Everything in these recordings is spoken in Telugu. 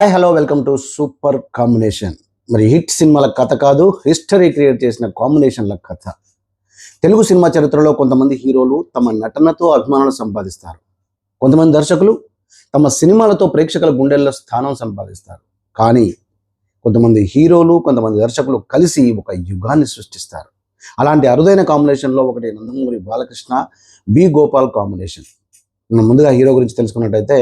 Hi hello welcome to super combination. మరి హిట్ సినిమాల కథ కాదు, హిస్టరీ క్రియేట్ చేసిన కాంబినేషన్ల కథ. తెలుగు సినిమా చరిత్రలో కొంతమంది హీరోలు తమ నటనతో అభిమానులు సంపాదిస్తారు. కొంతమంది దర్శకులు తమ సినిమాలతో ప్రేక్షకుల గుండెల్లో స్థానం సంపాదిస్తారు. కానీ కొంతమంది హీరోలు, కొంతమంది దర్శకులు కలిసి ఒక యుగాన్ని సృష్టిస్తారు. అలాంటి అరుదైన కాంబినేషన్లో ఒకటి నందమూరి బాలకృష్ణ, బి గోపాల్ కాంబినేషన్. మనం ముందుగా హీరో గురించి తెలుసుకున్నట్టయితే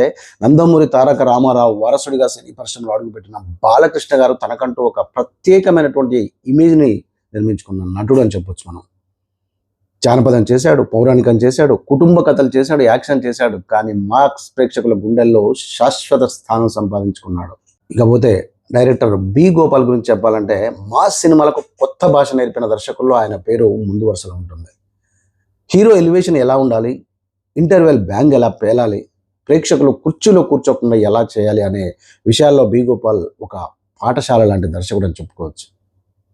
నందమూరి తారక రామారావు వారసుడిగా సినీ పరిశ్రమలో అడుగుపెట్టిన బాలకృష్ణ గారు తనకంటూ ఒక ప్రత్యేకమైనటువంటి ఇమేజ్ని నిర్మించుకున్న నటుడు అని చెప్పొచ్చు మనం. జానపదం చేశాడు, పౌరాణికం చేశాడు, కుటుంబ కథలు చేశాడు, యాక్షన్ చేశాడు. కానీ మార్క్స్ ప్రేక్షకుల గుండెల్లో శాశ్వత స్థానం సంపాదించుకున్నాడు. ఇకపోతే డైరెక్టర్ బి గోపాల్ గురించి చెప్పాలంటే మాస్ సినిమాలకు కొత్త భాష నేర్పిన దర్శకుల్లో ఆయన పేరు ముందు వరుసలో ఉంటుంది. హీరో ఎలివేషన్ ఎలా ఉండాలి, ఇంటర్వెల్ బ్యాంగ్ ఎలా పేలాలి, ప్రేక్షకులు కుర్చీలో కూర్చోకుండా ఎలా చేయాలి అనే విషయాల్లో బి గోపాల్ ఒక పాఠశాల లాంటి దర్శకుడు అని చెప్పుకోవచ్చు.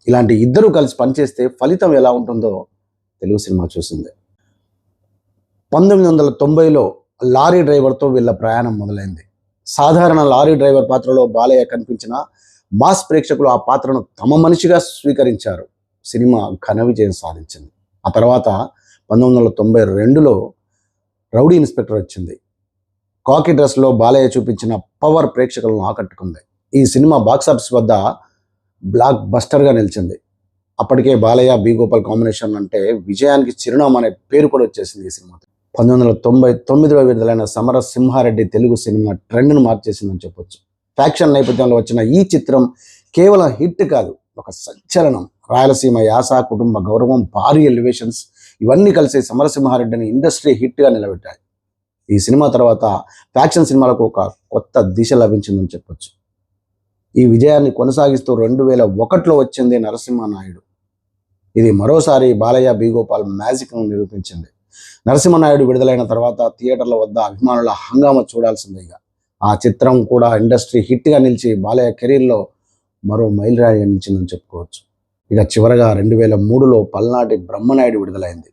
ఇలాంటి ఇద్దరు కలిసి పనిచేస్తే ఫలితం ఎలా ఉంటుందో తెలుగు సినిమా చూసింది. 1990లో లారీ డ్రైవర్తో వీళ్ళ ప్రయాణం మొదలైంది. సాధారణ లారీ డ్రైవర్ పాత్రలో బాలయ్య కనిపించిన మాస్ ప్రేక్షకులు ఆ పాత్రను తమ మనిషిగా స్వీకరించారు. సినిమా ఘన విజయం సాధించింది. ఆ తర్వాత 1992లో రౌడీ ఇన్స్పెక్టర్ వచ్చింది. కాకి డ్రెస్లో బాలయ్య చూపించిన పవర్ ప్రేక్షకులను ఆకట్టుకుంది. ఈ సినిమా బాక్సాఫీస్ వద్ద బ్లాక్ బస్టర్గా నిలిచింది. అప్పటికే బాలయ్య బి గోపాల్ కాంబినేషన్ అంటే విజయానికి చిరునామా అనే పేరు కూడా వచ్చేసింది ఈ సినిమా. 1999లో విడుదలైన సమర సింహారెడ్డి తెలుగు సినిమా ట్రెండ్ను మార్చేసిందని చెప్పొచ్చు. ఫ్యాక్షన్ నేపథ్యంలో వచ్చిన ఈ చిత్రం కేవలం హిట్ కాదు, ఒక సంచలనం. రాయలసీమ యాస, కుటుంబ గౌరవం, భారీ ఎలివేషన్స్ ఇవన్నీ కలిసి సమరసింహారెడ్డిని ఇండస్ట్రీ హిట్గా నిలబెట్టాయి. ఈ సినిమా తర్వాత ఫ్యాక్షన్ సినిమాలకు ఒక కొత్త దిశ లభించిందని చెప్పొచ్చు. ఈ విజయాన్ని కొనసాగిస్తూ 2001లో వచ్చింది నరసింహనాయుడు. ఇది మరోసారి బాలయ్య బి గోపాల్ మ్యాజిక్ను నిరూపించింది. నరసింహనాయుడు విడుదలైన తర్వాత థియేటర్ల వద్ద అభిమానుల హంగామా చూడాల్సిందేగా. ఆ చిత్రం కూడా ఇండస్ట్రీ హిట్గా నిలిచి బాలయ్య కెరీర్లో మరో మైలురాయి నిలిచిందని చెప్పుకోవచ్చు. ఇక చివరగా 2003లో పల్నాటి బ్రహ్మనాయుడు విడుదలైంది.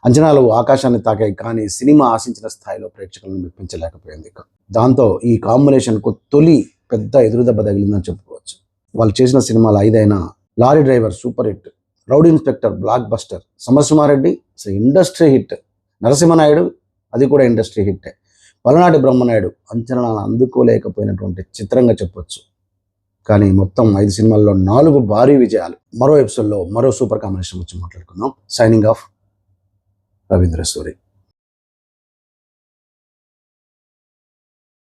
అంచనాలు ఆకాశాన్ని తాకాయి, కానీ సినిమా ఆశించిన స్థాయిలో ప్రేక్షకులను మెప్పించలేకపోయింది. దాంతో ఈ కాంబినేషన్కు తొలి పెద్ద ఎదురుదెబ్బ తగిలిందని చెప్పుకోవచ్చు. వాళ్ళు చేసిన సినిమాలు 5 అయినా Lorry Driver super hit, Rowdy Inspector blockbuster, Samarasimha Reddy industry hit, Narasimha Naidu అది కూడా ఇండస్ట్రీ హిట్టే, పలనాటి బ్రహ్మనాయుడు అంచనాలను అందుకోలేకపోయినటువంటి చిత్రంగా చెప్పొచ్చు. కానీ మొత్తం 5 సినిమాల్లో 4 భారీ విజయాలు. మరో ఎపిసోడ్లో మరో సూపర్ కాంబినేషన్ వచ్చి మాట్లాడుకుందాం. Signing off, Ravindra Suri.